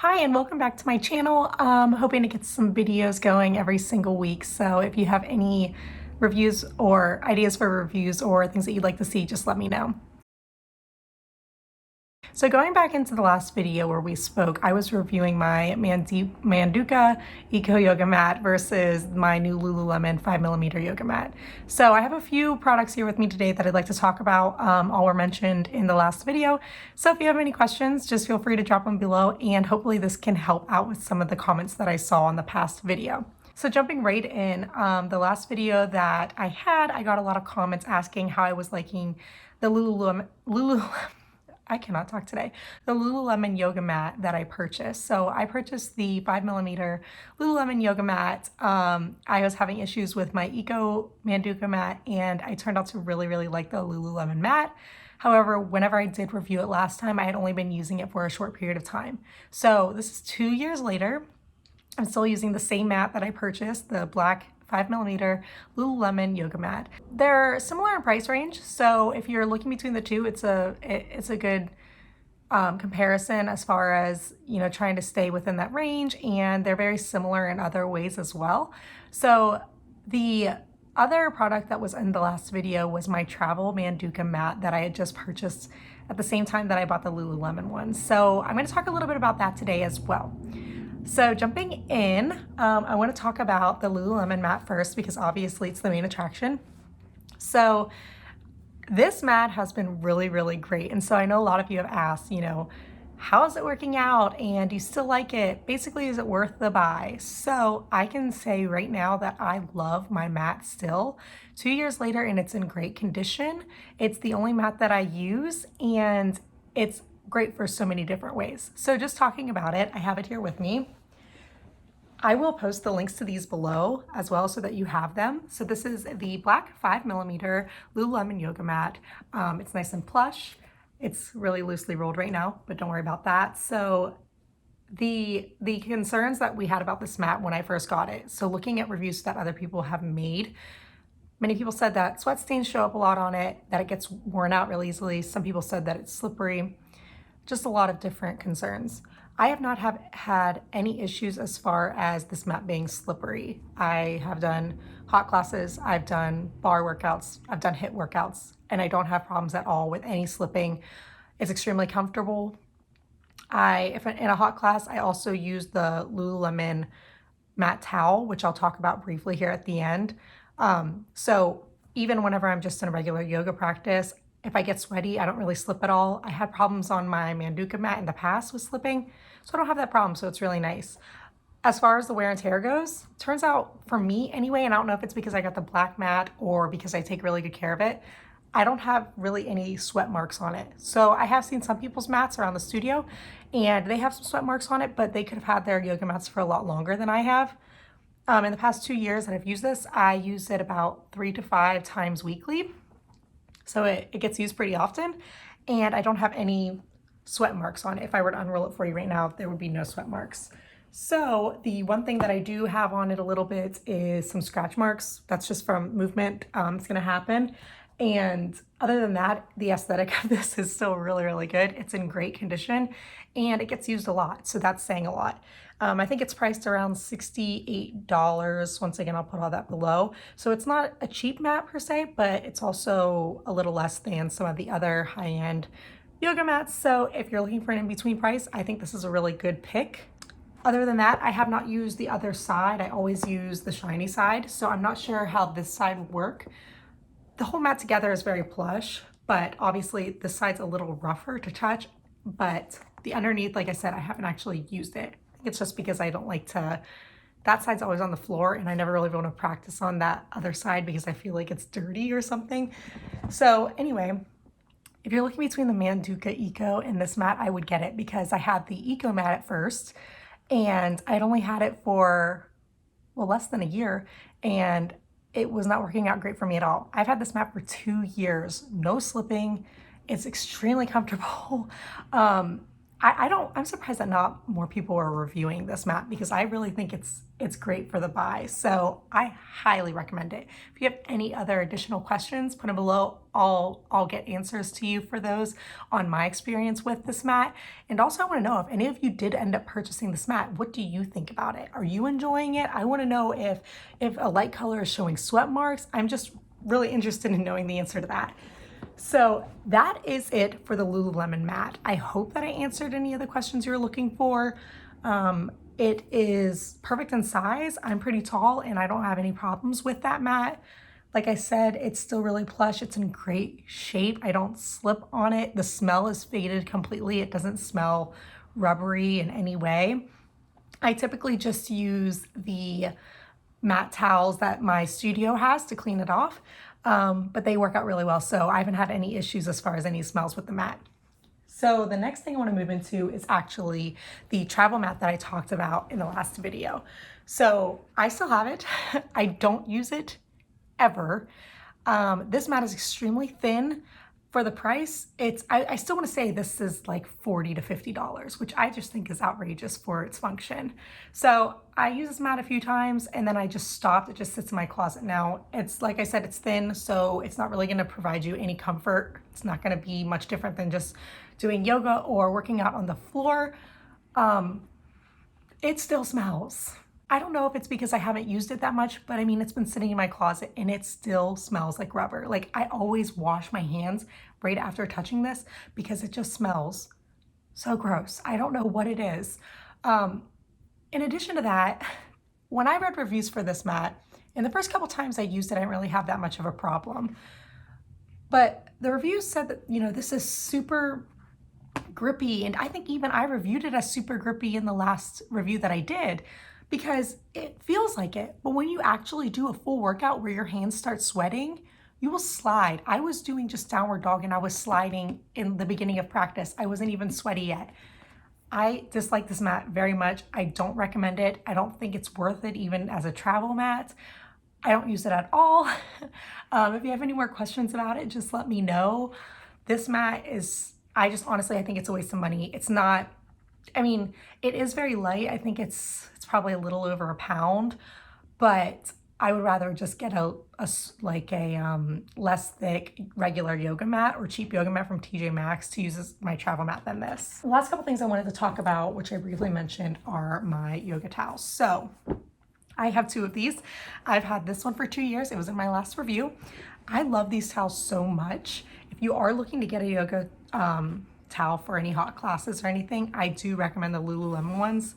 Hi and welcome back to my channel. Hoping to get some videos going every single week. So if you have any reviews or ideas for reviews or things that you'd like to see, just let me know. So going back into the last video where we spoke, I was reviewing my Manduka Eco Yoga Mat versus my new Lululemon 5mm yoga mat. So I have a few products here with me today that I'd like to talk about. All were mentioned in the last video. So if you have any questions, just feel free to drop them below, and hopefully this can help out with some of the comments that I saw in the past video. So jumping right in, the last video that I had, I got a lot of comments asking how I was liking the I cannot talk today. The Lululemon yoga mat that I purchased. So I purchased the 5mm Lululemon yoga mat. I was having issues with my Eco Manduka mat, and I turned out to really like the Lululemon mat. However, whenever I did review it last time, I had only been using it for a short period of time. So this is 2 years later. I'm still using the same mat that I purchased, the black 5mm Lululemon yoga mat. They're similar in price range, so if you're looking between the two, it's a good comparison as far as, you know, trying to stay within that range, and they're very similar in other ways as well. So the other product that was in the last video was my travel Manduka mat that I had just purchased at the same time that I bought the Lululemon one. So I'm going to talk a little bit about that today as well. So jumping in, I want to talk about the Lululemon mat first because obviously it's the main attraction. So this mat has been really great. And so I know a lot of you have asked, you know, how is it working out and do you still like it? Basically, is it worth the buy? So I can say right now that I love my mat still. 2 years later, and it's in great condition. It's the only mat that I use, and it's great for so many different ways. So just talking about it, I have it here with me. I will post the links to these below as well so that you have them. So this is the black 5mm Lululemon yoga mat. It's nice and plush. It's really loosely rolled right now, but don't worry about that. So the concerns that we had about this mat when I first got it, so looking at reviews that other people have made, many people said that sweat stains show up a lot on it, that it gets worn out really easily. Some people said that it's slippery. Just a lot of different concerns. I have not had any issues as far as this mat being slippery. I have done hot classes, I've done bar workouts, I've done HIIT workouts, and I don't have problems at all with any slipping. It's extremely comfortable. If in a hot class, I also use the Lululemon mat towel, which I'll talk about briefly here at the end. So even whenever I'm just in a regular yoga practice, if I get sweaty, I don't really slip at all. I had problems on my Manduka mat in the past with slipping, so I don't have that problem, so it's really nice. As far as the wear and tear goes, turns out for me anyway, and I don't know if it's because I got the black mat or because I take really good care of it, I don't have really any sweat marks on it. So I have seen some people's mats around the studio and they have some sweat marks on it, but they could have had their yoga mats for a lot longer than I have. In the past 2 years that I've used this, I use it about 3 to 5 times weekly. So it gets used pretty often, and I don't have any sweat marks on it. If I were to unroll it for you right now, there would be no sweat marks. So the one thing that I do have on it a little bit is some scratch marks. That's just from movement. It's gonna happen. And other than that, the aesthetic of this is still really good. It's in great condition and it gets used a lot. So that's saying a lot. I think it's priced around $68. Once again, I'll put all that below. So it's not a cheap mat per se, but it's also a little less than some of the other high-end yoga mats. So if you're looking for an in-between price, I think this is a really good pick. Other than that, I have not used the other side. I always use the shiny side. So I'm not sure how this side would work. The whole mat together is very plush, but obviously this side's a little rougher to touch, but the underneath, like I said, I haven't actually used it. I think it's just because I don't like to, that side's always on the floor and I never really want to practice on that other side because I feel like it's dirty or something. So anyway, if you're looking between the Manduka Eco and this mat, I would get it because I had the Eco mat at first and I'd only had it for, well, less than a year, and it was not working out great for me at all. I've had this mat for 2 years, no slipping. It's extremely comfortable. I'm surprised that not more people are reviewing this mat because I really think it's great for the buy. So I highly recommend it. If you have any other additional questions, put them below. I'll get answers to you for those on my experience with this mat. And also I want to know if any of you did end up purchasing this mat, what do you think about it? Are you enjoying it? I want to know if a light color is showing sweat marks. I'm just really interested in knowing the answer to that. So that is it for the Lululemon mat. I hope that I answered any of the questions you're looking for. It is perfect in size. I'm pretty tall and I don't have any problems with that mat. Like I said, it's still really plush. It's in great shape. I don't slip on it. The smell is faded completely. It doesn't smell rubbery in any way. I typically just use the mat towels that my studio has to clean it off. But they work out really well. So I haven't had any issues as far as any smells with the mat. So the next thing I want to move into is actually the travel mat that I talked about in the last video. So I still have it. I don't use it ever. This mat is extremely thin. For the price, I still want to say this is like $40 to $50, which I just think is outrageous for its function. So I use this mat a few times and then I just stopped. It just sits in my closet now. It's like I said, it's thin, so it's not really going to provide you any comfort. It's not going to be much different than just doing yoga or working out on the floor. It still smells. I don't know if it's because I haven't used it that much, but I mean, it's been sitting in my closet and it still smells like rubber. Like I always wash my hands right after touching this because it just smells so gross. I don't know what it is. In addition to that, when I read reviews for this mat, and the first couple times I used it, I didn't really have that much of a problem. But the reviews said that, you know, this is super grippy. And I think even I reviewed it as super grippy in the last review that I did, because it feels like it. But when you actually do a full workout where your hands start sweating, you will slide. I was doing just downward dog and I was sliding in the beginning of practice. I wasn't even sweaty yet. I dislike this mat very much. I don't recommend it. I don't think it's worth it even as a travel mat. I don't use it at all. If you have any more questions about it, just let me know. This mat is, I think it's a waste of money. It's not, I mean, it is very light. I think it's probably a little over a pound, but I would rather just get a less thick regular yoga mat or cheap yoga mat from TJ Maxx to use as my travel mat than this. The last couple things I wanted to talk about, which I briefly mentioned, are my yoga towels. So I have two of these. I've had this one for 2 years. It was in my last review. I love these towels so much. If you are looking to get a yoga towel for any hot classes or anything, I do recommend the Lululemon ones.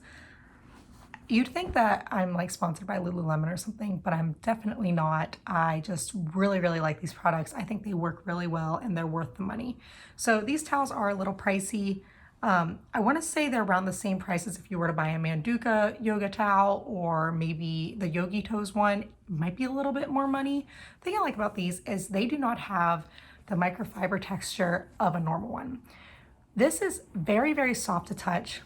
You'd think that I'm like sponsored by Lululemon or something, but I'm definitely not. I just really, really like these products. I think they work really well and they're worth the money. So these towels are a little pricey. I want to say they're around the same price as if you were to buy a Manduka yoga towel or maybe the Yogi Toes one. It might be a little bit more money. The thing I like about these is they do not have the microfiber texture of a normal one. This is very, very soft to touch.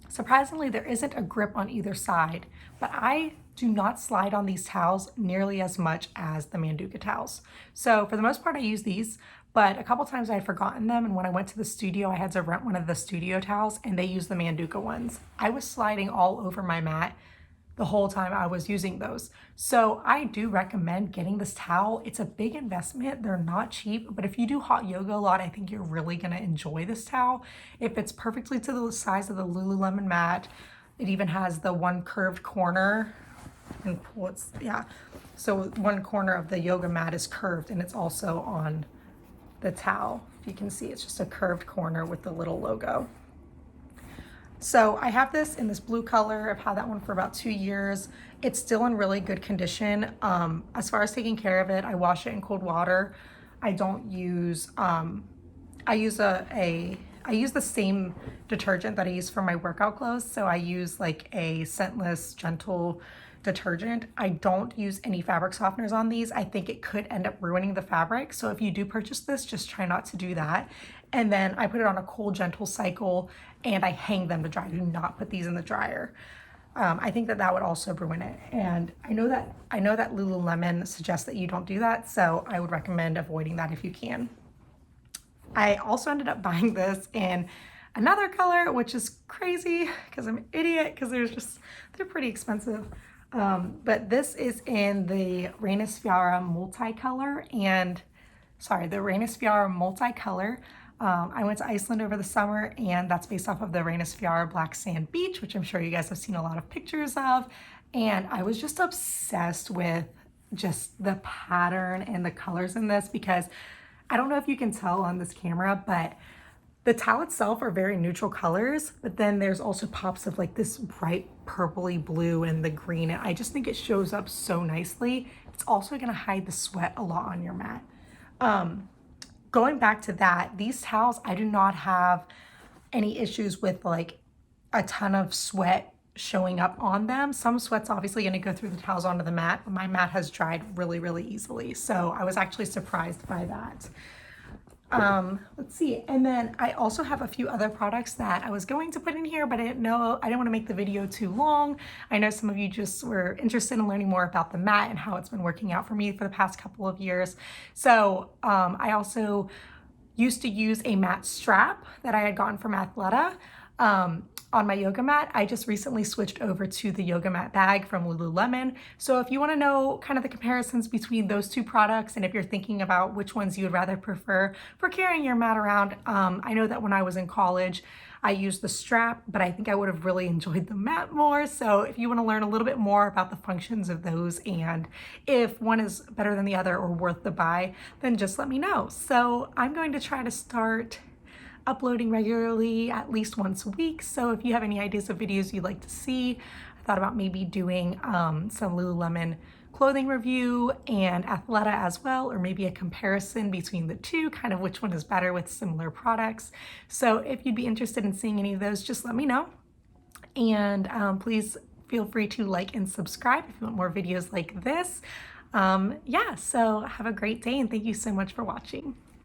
Surprisingly, there isn't a grip on either side, but I do not slide on these towels nearly as much as the Manduka towels. So for the most part, I use these, but a couple times I had forgotten them, and when I went to the studio, I had to rent one of the studio towels, and they used the Manduka ones. I was sliding all over my mat the whole time I was using those. So I do recommend getting this towel. It's a big investment. They're not cheap, but if you do hot yoga a lot, I think you're really gonna enjoy this towel. It fits perfectly to the size of the Lululemon mat. It even has the one curved corner. And so one corner of the yoga mat is curved and it's also on the towel. If you can see, it's just a curved corner with the little logo. So I have this in this blue color. I've had that one for about 2 years. It's still in really good condition. As far as taking care of it, I wash it in cold water. I don't use, I use the same detergent that I use for my workout clothes. So I use like a scentless, gentle detergent. I don't use any fabric softeners on these. I think it could end up ruining the fabric. So if you do purchase this, just try not to do that. And then I put it on a cold, gentle cycle and I hang them to dry. Do not put these in the dryer. I think that would also ruin it. And I know that Lululemon suggests that you don't do that. So I would recommend avoiding that if you can. I also ended up buying this in another color, which is crazy because I'm an idiot because they're pretty expensive. But this is in the Rainisfiara multicolor the Rainisfiara multicolor. I went to Iceland over the summer, and that's based off of the Rainisfiara Black Sand Beach, which I'm sure you guys have seen a lot of pictures of. And I was just obsessed with just the pattern and the colors in this, because I don't know if you can tell on this camera, but the towel itself are very neutral colors, but then there's also pops of like this bright purpley blue and the green. And I just think it shows up so nicely. It's also gonna hide the sweat a lot on your mat. Going back to that, these towels, I do not have any issues with like a ton of sweat showing up on them. Some sweat's obviously gonna go through the towels onto the mat, but my mat has dried really, really easily. So I was actually surprised by that. Let's see. And then I also have a few other products that I was going to put in here, but I didn't want to make the video too long. I know some of you just were interested in learning more about the mat and how it's been working out for me for the past couple of years. So I also used to use a mat strap that I had gotten from Athleta on my yoga mat. I just recently switched over to the yoga mat bag from Lululemon. So if you want to know kind of the comparisons between those two products, and if you're thinking about which ones you would rather prefer for carrying your mat around, I know that when I was in college, I used the strap, but I think I would have really enjoyed the mat more. So if you want to learn a little bit more about the functions of those, and if one is better than the other or worth the buy, then just let me know. So I'm going to try to start uploading regularly at least once a week. So if you have any ideas of videos you'd like to see, I thought about maybe doing some Lululemon clothing review and Athleta as well, or maybe a comparison between the two, kind of which one is better with similar products. So if you'd be interested in seeing any of those, just let me know. And please feel free to like and subscribe if you want more videos like this. Yeah, so have a great day, and thank you so much for watching.